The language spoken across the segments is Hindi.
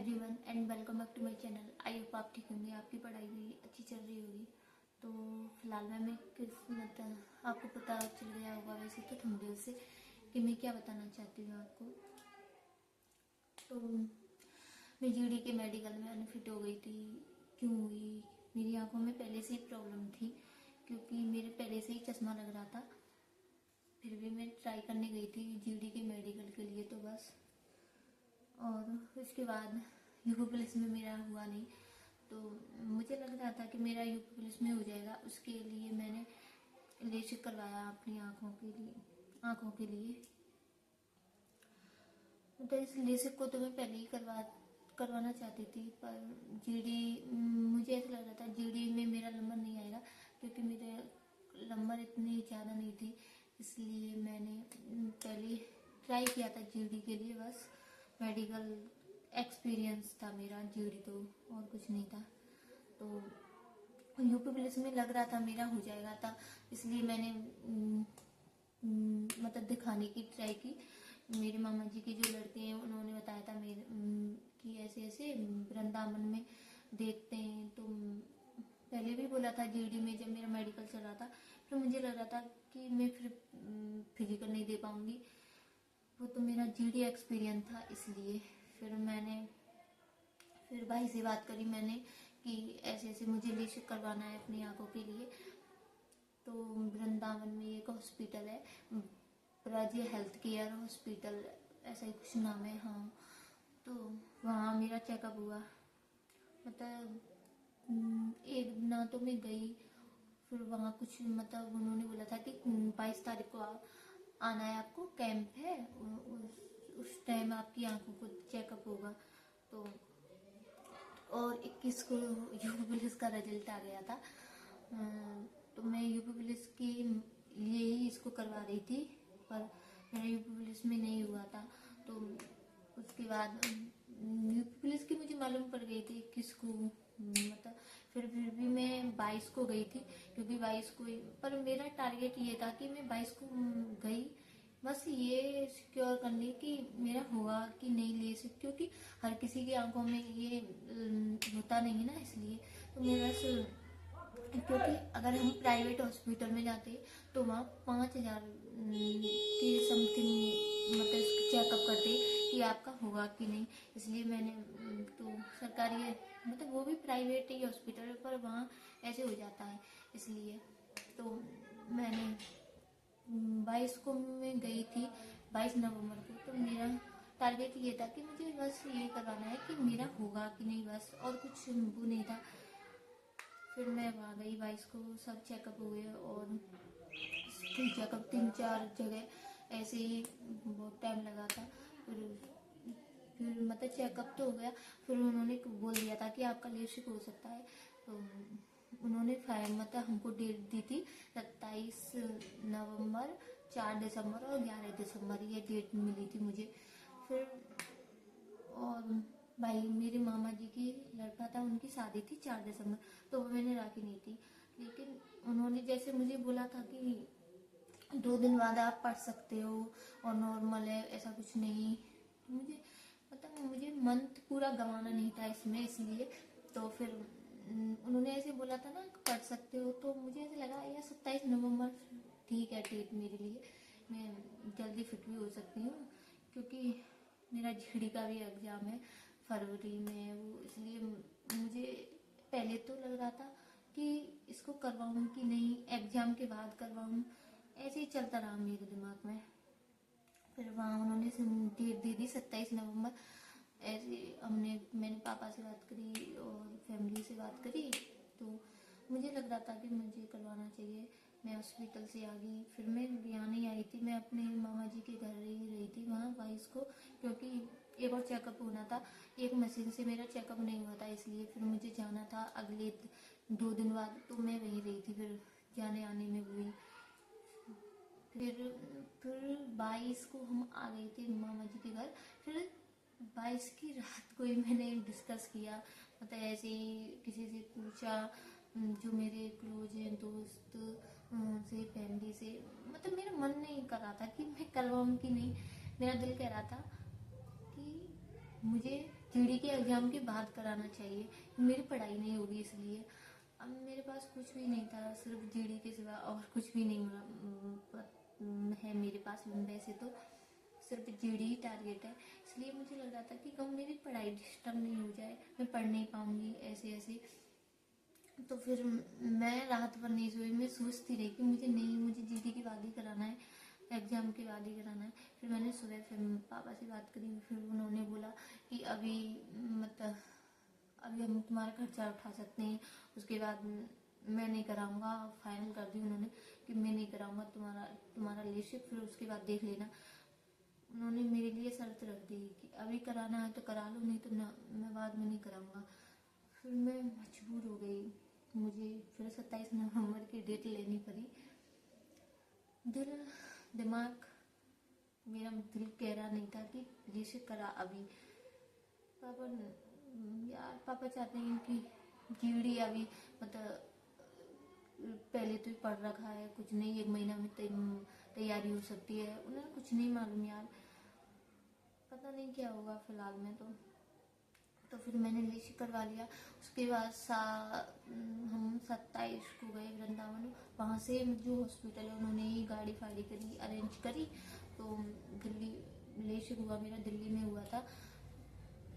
Everyone and welcome back to my channel. I hope आप ठीक होंगे, आपकी पढ़ाई भी अच्छी चल रही होगी। तो फिलहाल मैं आपको पता चल गया होगा वैसे तो थंबनेल से कि मैं क्या बताना चाहती हूँ आपको। तो मैं जीडी के मेडिकल में अनफिट हो गई थी। क्यों हुई? मेरी आंखों में पहले से ही प्रॉब्लम थी, क्योंकि मेरे पहले से ही चश्मा लग रहा था। फिर भी मैं ट्राई करने गई थी जीडी के मेडिकल के लिए, तो बस। और उसके बाद यूपी पुलिस में मेरा हुआ नहीं, तो मुझे लग रहा था कि मेरा यूपी पुलिस में हो जाएगा। उसके लिए मैंने लेसिक करवाया अपनी आँखों के लिए। तो इस लेसिक को तो मैं पहले ही करवाना चाहती थी, पर जीडी मुझे ऐसा लग रहा था जीडी में मेरा नंबर नहीं आएगा, क्योंकि मेरे नंबर इतनी ज़्यादा नहीं थी। इसलिए मैंने पहले ट्राई किया था जीडी के लिए। बस मेडिकल एक्सपीरियंस था मेरा, जीडी तो और कुछ नहीं था। तो यूपी पुलिस में लग रहा था मेरा हो जाएगा था, इसलिए मैंने मतलब दिखाने की ट्राई की। मेरे मामा जी के जो लड़के हैं उन्होंने बताया था मेरे कि ऐसे ऐसे वृंदावन में देखते हैं। तो पहले भी बोला था जीडी में, जब मेरा मेडिकल चल रहा था। फिर मुझे लग रहा था कि मैं फिर फिजिकल नहीं दे पाऊंगी, वो तो मेरा जीडी एक्सपीरियंस था। इसलिए फिर भाई से बात करी मैंने कि ऐसे ऐसे मुझे लेसिक करवाना है अपनी आंखों के लिए। तो वृंदावन में एक हॉस्पिटल है, राज्य हेल्थ केयर हॉस्पिटल, ऐसा ही कुछ नाम है। हाँ, तो वहाँ मेरा चेकअप हुआ। मतलब एक ना तो मैं गई, फिर वहाँ कुछ मतलब उन्होंने बोला था कि 22 तारीख को आना है, आपको कैंप है, उस टाइम आपकी आंखों को चेकअप होगा। तो और 21 को यूपी पुलिस का रिजल्ट आ गया था। तो मैं यूपी पुलिस के लिए ही इसको करवा रही थी, पर मेरा यूपी पुलिस में नहीं हुआ था। तो उसके बाद यूपी पुलिस की मुझे मालूम पड़ गई थी 21 को, मतलब फिर भी मैं 22 को गई थी, क्योंकि 22 को पर मेरा टारगेट ये था कि मैं 22 को गई, बस ये सिक्योर करने की मेरा हुआ कि नहीं ले सकती, क्योंकि हर किसी की आंखों में ये होता नहीं है ना। इसलिए तो मैं बस, क्योंकि अगर हम प्राइवेट हॉस्पिटल में जाते तो वहाँ 5,000 के समथिंग मतलब चेकअप करते कि आपका होगा कि नहीं। इसलिए मैंने तो सरकारी मतलब वो भी प्राइवेट ही हॉस्पिटल है, पर वहाँ ऐसे हो जाता है। इसलिए तो मैंने 22 को मैं गई थी, 22 नवंबर को। तो मेरा टारगेट ये था कि मुझे बस ये करवाना है कि मेरा होगा कि नहीं, बस, और कुछ वो नहीं था। फिर मैं वहाँ गई 22 को, सब चेकअप हुए, और चेकअप 3-4 जगह ऐसे ही बहुत टाइम लगा था। फिर मतलब चेकअप तो हो गया। फिर उन्होंने बोल दिया था कि आपका लेसिक हो सकता है। तो उन्होंने मतलब हमको डेट दी थी 27 नवंबर, 4 दिसंबर और 11 दिसंबर, ये डेट मिली थी मुझे। फिर और भाई मेरे मामा जी की लड़का था, उनकी शादी थी 4 दिसंबर, तो वो मैंने रखी नहीं थी। लेकिन उन्होंने जैसे मुझे बोला था कि 2 दिन बाद आप पढ़ सकते हो और नॉर्मल है, ऐसा कुछ नहीं। मुझे मंथ पूरा गंवाना नहीं था इसमें, इसलिए तो फिर उन्होंने ऐसे बोला था ना पढ़ सकते हो, तो मुझे ऐसे लगा यार 27 नवंबर ठीक है डेट मेरे लिए, मैं जल्दी फिट भी हो सकती हूँ, क्योंकि मेरा जीडी का भी एग्जाम है फरवरी में वो। इसलिए मुझे पहले तो लग रहा था कि इसको करवाऊँ कि नहीं, एग्जाम के बाद करवाऊँ, ऐसे ही चलता रहा मेरे दिमाग में। फिर वहाँ उन्होंने डेट दे दी 27 नवंबर। ऐसे मैंने पापा से बात करी और फैमिली से बात करी, तो मुझे लग रहा था कि मुझे करवाना चाहिए। मैं हॉस्पिटल से आ गई, फिर मैं यहाँ नहीं आई थी, मैं अपने मामा जी के घर ही रही थी वहाँ 22 को, क्योंकि एक और चेकअप होना था। एक मशीन से मेरा चेकअप नहीं हुआ था, इसलिए फिर मुझे जाना था अगले 2 दिन बाद, तो मैं वहीं रही थी। फिर जाने आने में हुई। फिर 22 को हम आ गए थे मामा जी के घर। फिर 22 की रात को ही मैंने डिस्कस किया, मतलब ऐसे ही किसी से पूछा, जो मेरे क्लोज हैं दोस्त से, फैमिली से। मतलब मेरा मन नहीं कर रहा था कि मैं करवाऊँ कि नहीं, मेरा दिल कह रहा था कि मुझे जीडी के एग्जाम के बाद कराना चाहिए, मेरी पढ़ाई नहीं होगी इसलिए। अब मेरे पास कुछ भी नहीं था, सिर्फ जीडी के सिवा और कुछ भी नहीं है मेरे पास। वैसे तो सिर्फ जीडी ही टारगेट है, इसलिए मुझे लग रहा था कि कम मेरी पढ़ाई डिस्टर्ब नहीं हो जाए, मैं पढ़ नहीं पाऊंगी ऐसे ऐसे। तो फिर मैं रात भर नहीं सोई, मैं सोचती रही कि मुझे जीडी के बाद ही कराना है, एग्जाम के बाद ही कराना है। फिर मैंने सुबह फिर पापा से बात करी, फिर उन्होंने बोला कि अभी मतलब अभी हम तुम्हारा खर्चा उठा सकते हैं, उसके बाद मैं नहीं कराऊंगा। फाइनल कर दी उन्होंने कि मैं नहीं कराऊंगा तुम्हारा लेशिप, फिर उसके बाद देख लेना। उन्होंने मेरे लिए शर्त रख दी कि अभी कराना है तो करा लो, नहीं तो ना, मैं बाद में नहीं कराऊंगा। फिर मैं मजबूर हो गई, मुझे फिर 27 नवंबर की डेट लेनी पड़ी। दिमाग मेरा दिल कह रहा नहीं था कि लेशिप करा अभी। पापा चाहते हैं कि जीडी अभी मतलब पहले तो ही पढ़ रखा है, कुछ नहीं 1 महीना में तैयारी हो सकती है। उन्हें कुछ नहीं मालूम यार, पता नहीं क्या होगा फिलहाल में। तो फिर मैंने लेशिप करवा लिया। उसके बाद हम 27 को गए वृंदावन। वहाँ से जो हॉस्पिटल है उन्होंने ही गाड़ी फाड़ी करी, अरेंज करी। तो दिल्ली लेशिप हुआ मेरा, दिल्ली में हुआ था।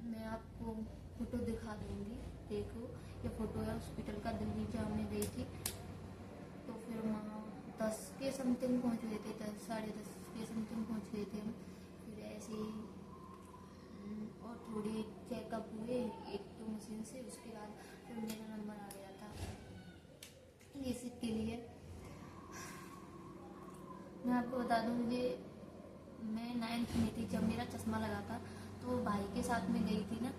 मैं आपको फोटो दिखा दूंगी, देखो ये फोटो है हॉस्पिटल का, दिल्ली जहाँ मैं गई थी। तो फिर वहाँ 10 के समथिंग पहुँच गए थे, 10 साढ़े 10 के समथिंग पहुँच गए थे हम। फिर ऐसे ही और थोड़ी चेकअप हुए एक तो मशीन से, उसके बाद फिर मेरा नंबर आ गया था लेसिक के लिए। मैं आपको बता दूं, मैं 9th में थी जब मेरा चश्मा लगा था। तो भाई के साथ में गई थी ना,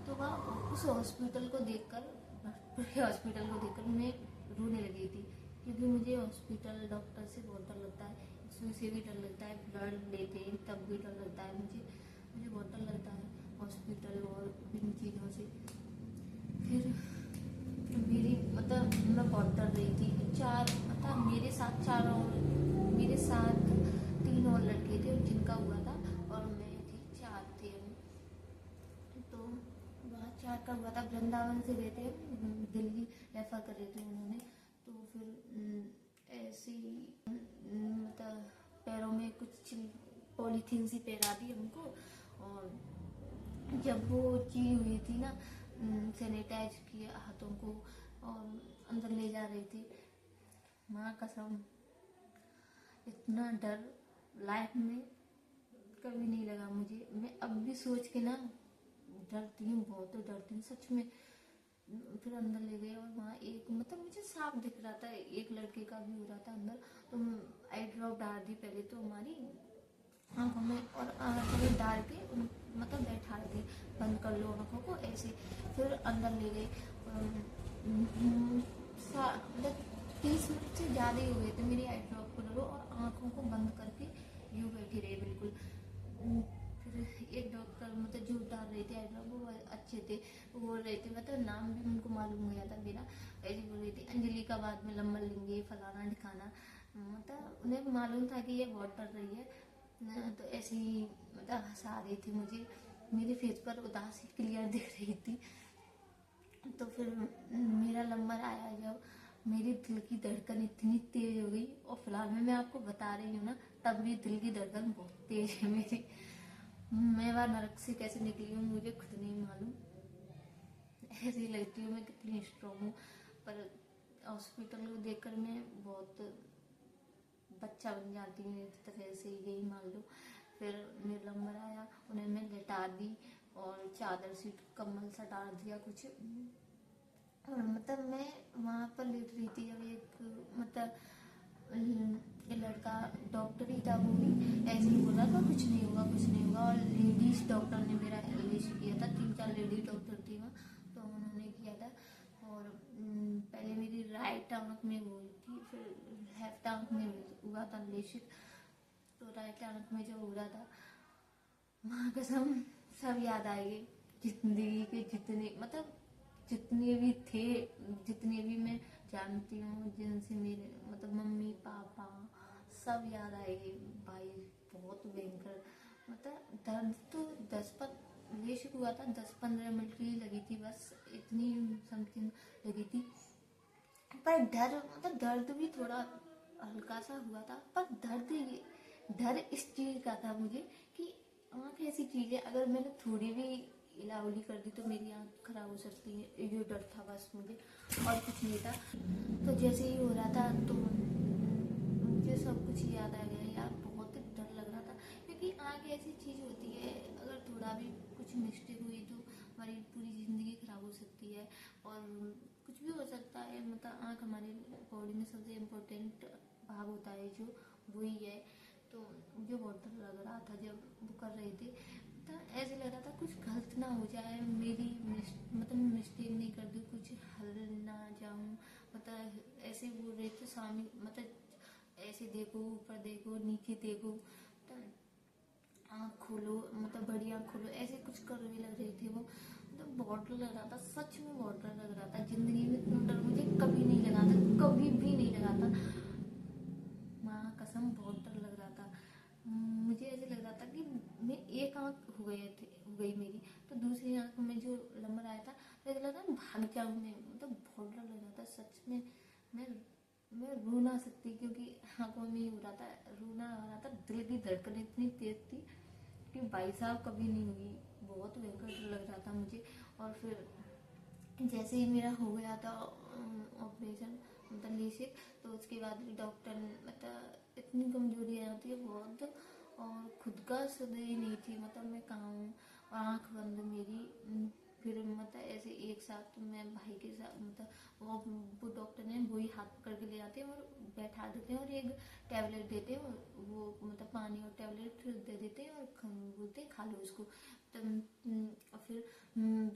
तो वह उस हॉस्पिटल को देखकर मैं रोने लगी थी, क्योंकि मुझे हॉस्पिटल डॉक्टर से बहुत डर लगता है, सुई से भी डर लगता है, ब्लड लेते हैं तब भी डर लगता है मुझे बहुत डर लगता है हॉस्पिटल और इन चीज़ों से। फिर मेरी मतलब मैं बहुत डर रही थी। मेरे साथ 3 और लड़के थे जिनका हुआ था, और मैं थी, 4 थे हम। तो वहाँ 4 का हुआ था। वृंदावन से गए थे, दिल्ली रेफर कर रहे थे उन्होंने। तो फिर ऐसी मतलब पैरों में कुछ पॉलीथीन सी पहरा दी हमको, और जब वो चीज हुई थी ना, सैनिटाइज किया हाथों को और अंदर ले जा रही थी। माँ कसम, इतना डर लाइफ में कभी नहीं लगा मुझे। मैं अब भी सोच के ना डरती हूँ, बहुत डरती हूँ सच में। फिर अंदर ले गए और वहाँ एक मतलब मुझे साफ दिख रहा था, एक लड़के का भी हो रहा था अंदर। तो आई ड्रॉप डाल दी पहले तो हमारी आँखों में, और आँखों में डाल के मतलब बैठा दी, बंद कर लो आँखों को ऐसे। फिर अंदर ले गए, मतलब 30 मिनट से ज़्यादा ही हो गए थे मेरी आई ड्रॉप को डरो, और आँखों को बंद करके यूँ बैठी रही बिल्कुल। फिर एक डॉक्टर मतलब जो डाल रहे थे आई ड्रॉप, वो अच्छे थे, वो बोल रहे थे, मतलब नाम भी उनको मालूम गया था मेरा। ऐसे बोल रही थी अंजलि का बाद में नंबर लेंगे, फलाना ढिकाना। मतलब उन्हें मालूम था कि ये बहुत डर रही है। तो ऐसे ही मतलब हंसा रही थी मुझे, मेरे फेस पर उदासी क्लियर दिख रही थी। तो फिर मेरा नंबर आया जब, मेरे दिल की धड़कन इतनी तेज हो गई, और फिलहाल में मैं आपको बता रही हूँ ना, तब भी दिल की धड़कन बहुत तेज है मेरी। मैं वह नरक से कैसे निकली हूँ मुझे खुद नहीं मालूम। ऐसे ही लगती हूँ मैं कितनी स्ट्रॉन्ग हूँ, पर हॉस्पिटल को देखकर मैं बहुत बच्चा बन जाती हूँ एक तरह से, यही मान लो। फिर मेरा नंबर आया, उन्हें मैं लिटा दी और चादर से कम्बल सा डाल दिया कुछ, और मतलब मैं वहाँ पर लेट रही थी। अब एक मतलब ये लड़का डॉक्टर ही था, वो भी ऐसे ही बोला था कुछ नहीं होगा कुछ नहीं होगा। और लेडीज डॉक्टर ने मेरा एलिश किया था, 3-4 लेडीज डॉक्टर थी वहाँ, तो उन्होंने किया था। और पहले मेरी राइट आंख में हुई थी, फिर लेफ्ट आंख में हुआ था लेशिक। तो राइट आंख में जो हो रहा था, माँ कसम सब याद आएगी, जिंदगी के जितने मतलब जितने भी थे, जितने भी मैं जानती हूँ, जिनसे मेरे मतलब मम्मी पापा सब याद आएगी भाई। बहुत भयंकर मतलब दर्द तो लेशिक हुआ था 10-15 मिनट की लगी थी, बस इतनी समथिंग लगी थी। पर डर मतलब दर्द भी थोड़ा हल्का सा हुआ था, पर डर इस चीज का था मुझे कि आँख ऐसी चीज है, अगर मैंने थोड़ी भी इलावली कर दी तो मेरी आँख खराब हो सकती है, ये डर था बस मुझे, और कुछ नहीं था। तो जैसे ही हो रहा था तो मुझे सब कुछ याद आ गया यार, बहुत डर लग रहा था, क्योंकि आँख ऐसी चीज होती है, अगर थोड़ा भी कुछ मिस्टेक हुई तो हमारी पूरी जिंदगी खराब हो सकती है, और कुछ भी हो सकता है। मतलब आँख हमारी बॉडी में सबसे इम्पोर्टेंट भाग होता है जो, वही है। तो मुझे बहुत डर लग रहा था जब वो कर रहे थे, तो ऐसे लग रहा था कुछ गलत ना हो जाए, मेरी मतलब मिस्टेक नहीं कर दूँ, कुछ हल ना जाऊँ। मतलब ऐसे बोल रहे थे सामने, मतलब ऐसे देखो, ऊपर देखो, नीचे देखो, तो आँख खोलो, मतलब बड़ी आँख खोलो, ऐसे कुछ कर भी लग रहे थे वो। तो बहुत डर लग रहा था, सच में बहुत डर लग रहा था। जिंदगी में इतना डर मुझे कभी नहीं लगा था, कभी भी नहीं लगा था, माँ कसम बहुत डर लग रहा था। मुझे ऐसे लग रहा था कि मैं एक आँख हो गई मेरी, तो दूसरी आँख में जो नंबर आया था तो ऐसा लगा भाग जाऊँ मैं, मतलब बहुत डर लग रहा था सच में। मैं मैं रो ना सकती, क्योंकि आंखों में ही हो रहा था, रोना आ रहा था, दिल की धड़कन इतनी तेज थी कि भाई साहब कभी नहीं हुई, बहुत भयंकर डर लग रहा था मुझे। और फिर जैसे ही मेरा हो गया था ऑपरेशन, मतलब लेसिक, तो उसके बाद भी डॉक्टर मतलब इतनी कमजोरी आ जाती है बहुत, और खुद का सुध ही नहीं थी, मतलब मैं कहाँ हूँ, और आँख बंद मेरी। फिर मतलब ऐसे एक साथ मैं भाई के साथ, मतलब वो डॉक्टर ने वही हाथ पकड़ के ले आते हैं और बैठा देते हैं, और एक टैबलेट देते हैं, और वो मतलब पानी और टैबलेट दे देते हैं, और बोलते हैं खा लो उसको। और फिर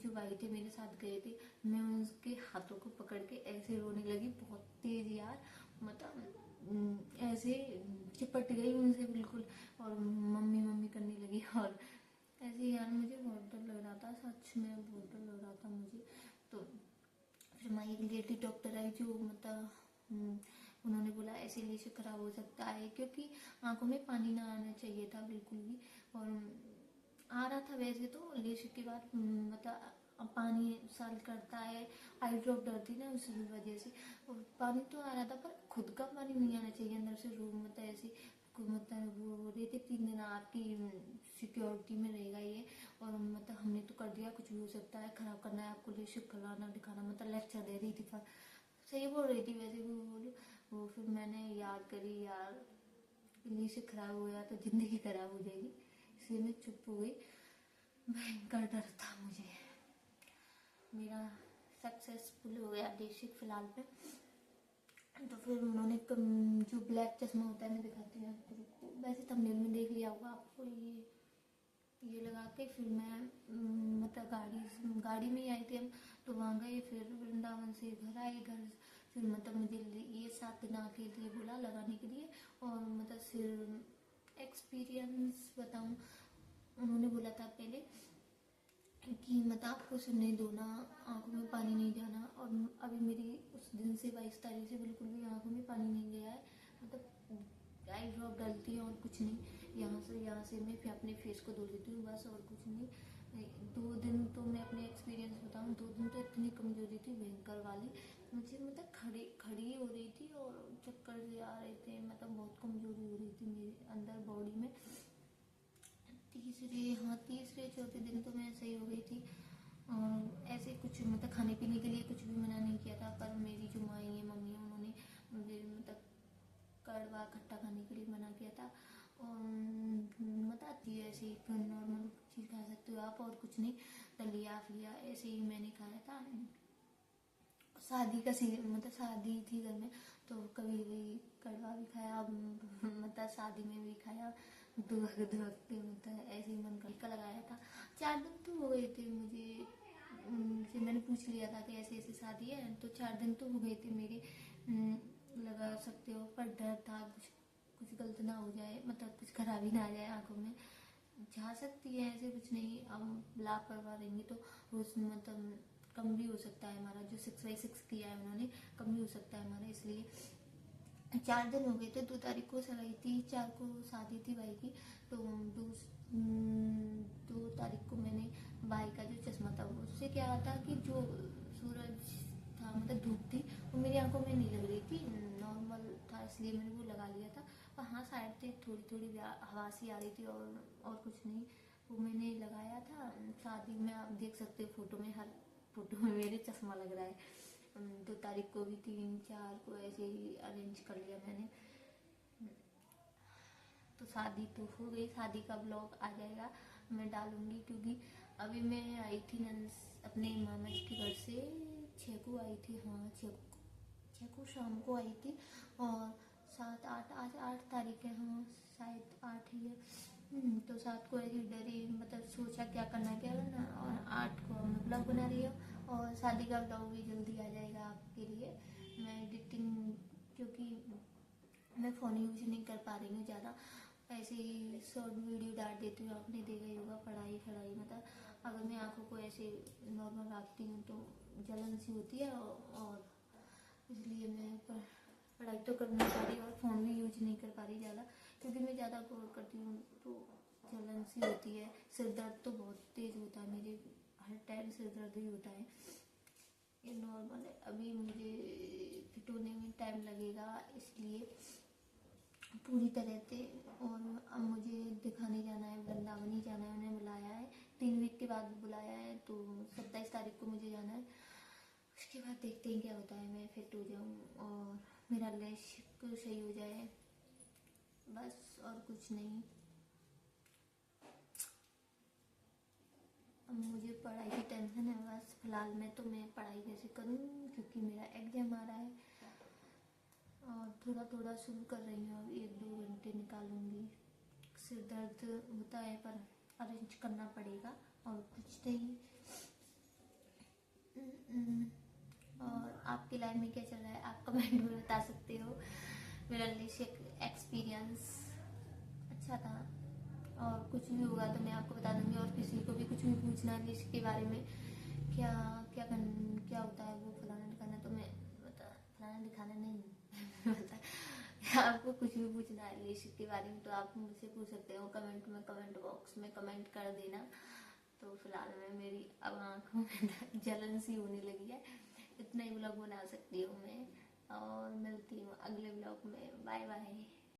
जो भाई थे मेरे साथ गए थे, मैं उसके हाथों को पकड़ के ऐसे रोने लगी बहुत तेज यार, मतलब ऐसे चिपट गई उनसे बिल्कुल, और मम्मी मम्मी करने लगी, और ऐसे यार मुझे बहुत डर लग रहा था, सच में बहुत डर लग रहा था मुझे। तो फिर मैं एक लेडी डॉक्टर आई, जो मतलब उन्होंने बोला ऐसे लेसे खराब हो सकता है, क्योंकि आंखों में पानी ना आना चाहिए था बिल्कुल भी, और आ रहा था वैसे तो लेसे के बाद, मतलब पानी साल करता है, आई ड्रॉप डरती ना उस वजह से, और पानी तो आ रहा था पर खुद का पानी नहीं आना चाहिए अंदर से, रूम मतलब ऐसे मतलब वो रहते 3 दिन आपकी सिक्योरिटी में रहेगा ये, और मतलब हमने तो कर दिया, कुछ भी हो सकता है, खराब करना है आपको, लेशिक खिलाना दिखाना, मतलब लेक्चर दे रही थी, पर सही बोल रही थी वैसे भी बोली वो। फिर मैंने याद करी यार, लेशिक खराब हो गया तो जिंदगी खराब हो जाएगी, इसलिए मैं चुप हो गई। भयंकर डर था मुझे। मेरा सक्सेसफुल हो गया लेशिक फिलहाल पे। तो फिर उन्होंने जो ब्लैक चश्मा होता है, मैं दिखाती हूँ आपको, रुको, वैसे थंबनेल में देख लिया होगा आपको, ये लगा के फिर मैं मतलब गाड़ी में ही आई थी हम, तो वहाँ गए, फिर वृंदावन से घर आए, घर फिर मतलब मुझे ये 7 दिन के लिए बोला लगाने के लिए, और मतलब फिर एक्सपीरियंस बताऊँ, उन्होंने बोला था पहले कि मतलब आपको सुनने दो ना, आंखों में पानी नहीं जाना, और अभी मेरी उस दिन से 22 तारीख से बिल्कुल भी आंखों में पानी नहीं गया है, मतलब आई ड्रॉप डालती है और कुछ नहीं, यहाँ से मैं फिर अपने फेस को धो लेती हूँ बस, और कुछ नहीं। 2 दिन तो मैं अपने एक्सपीरियंस बताऊँ, 2 दिन तो इतनी कमजोरी थी भयंकर वाली, मुझे मतलब खड़ी हो रही थी, और चक्कर से आ रहे थे, मतलब बहुत कमजोरी हो रही थी मेरे अंदर बॉडी में। तीसरे चौथे दिन तो मैं सही हो गई थी, और ऐसे कुछ मतलब खाने पीने के लिए कुछ भी मना नहीं किया था, पर मेरी जो माँ है मम्मी है, उन्होंने मुझे मतलब कड़वा खट्टा खाने के लिए मना किया था, और बताती है ऐसे ही नॉर्मल चीज़ खा सकते हो आप, और कुछ नहीं, दलिया फिलिया ऐसे ही मैंने खाया था। शादी का सीजन, मतलब शादी थी घर में, तो कभी भी कड़वा भी खाया, मतलब शादी में भी खाया, दुहकते मतलब ऐसे ही मन का लगाया था। 4 दिन तो हो गए थे मुझे, से मैंने पूछ लिया था कि ऐसे ऐसे शादी है, तो 4 दिन तो हो गए थे मेरे। लगा सकते हो, पर डर था कुछ गलत ना हो जाए, मतलब कुछ खराबी ना आ जाए आंखों में, जा सकती है ऐसे कुछ नहीं, अब लापरवाह रहेंगे तो उसमें मतलब कम भी हो सकता है हमारा, जो 6/6 किया है उन्होंने, कम भी हो सकता है हमारा, इसलिए 4 दिन हो गए थे। 2 तारीख को सगाई थी, 4 को शादी थी भाई की, तो 2 तारीख को मैंने भाई का जो चश्मा था उससे क्या था कि जो सूरज था मतलब धूप थी वो मेरी आंखों में नहीं लग रही थी, नॉर्मल था, इसलिए मैंने वो लगा लिया था। पर हाँ साइड से थोड़ी थोड़ी हवा सी आ रही थी और कुछ नहीं, वो मैंने लगाया था। शादी में आप देख सकते हो फोटो में, हर फोटो में मेरे चश्मा लग रहा है। 2 तारीख को भी 3 4 को ऐसे ही अरेंज कर लिया मैंने। तो शादी तो हो गई, शादी का ब्लॉग आ जाएगा, मैं डालूंगी, क्योंकि अभी मैं आई थी अपने मामा जी के घर से 6 को आई थी, हाँ 6 को शाम को आई थी। और 7 8 आज 8 तारीख है, हाँ शायद 8 ही है। तो 7 को ऐसी डरी, मतलब सोचा क्या करना है क्या करना, और 8 को मैं ब्लॉग बना रही हूँ और शादी का ब्लॉग भी जल्दी आ जाएगा आपके लिए। मैं एडिटिंग, क्योंकि मैं फ़ोन यूज नहीं कर पा रही हूँ ज़्यादा, ऐसे ही शॉर्ट वीडियो डाल देती हूँ, आपने देखा ही होगा, पढ़ाई मतलब अगर मैं आंखों को ऐसे नॉर्मल रखती हूँ तो जलन सी होती है, और इसलिए मैं पढ़ाई तो कर नहीं पा रही और फ़ोन भी यूज नहीं कर पा रही ज़्यादा, क्योंकि मैं ज़्यादा गौर करती हूँ तो जलन सी होती है। सिर दर्द तो बहुत तेज़ होता है मेरे, हर टाइम सिर दर्द ही होता है, ये नॉर्मल है। अभी मुझे फिट होने में टाइम लगेगा, इसलिए पूरी तरह से। और अब मुझे दिखाने जाना है, वृंदावन ही जाना है, उन्हें बुलाया है 3 वीक के बाद बुलाया है, तो 27 तारीख को मुझे जाना है। उसके बाद देखते हैं क्या होता है, मैं फिट हो जाऊँ और मेरा लिस्ट सही हो जाए, बस और कुछ नहीं। अब मुझे पढ़ाई की टेंशन है बस फिलहाल में, तो मैं पढ़ाई कैसे करूँ क्योंकि मेरा एग्जाम आ रहा है, और थोड़ा थोड़ा शुरू कर रही हूँ, अब 1 2 घंटे निकालूंगी। सिर दर्द होता है पर अरेंज करना पड़ेगा और कुछ नहीं। और आपकी लाइफ में क्या चल रहा है आप कमेंट में बता सकते हो। मेरा लिस्ट एक्सपीरियंस अच्छा था, और कुछ भी होगा तो मैं आपको बता दूंगी, और किसी को भी कुछ भी पूछना है लिस्ट के बारे में, क्या क्या क्या होता है वो फलाना दिखाना, तो मैं बता, फलाना दिखाना नहीं बता, आपको कुछ भी पूछना है लिस्ट के बारे में तो आप मुझसे पूछ सकते हो कमेंट में, कमेंट बॉक्स में कमेंट कर देना। तो फिलहाल में मेरी अब आँखों में जलन सी होने लगी है, इतना ही ब्लॉग बना सकती हूँ मैं, और मिलती हूँ अगले ब्लॉग में, बाय बाय।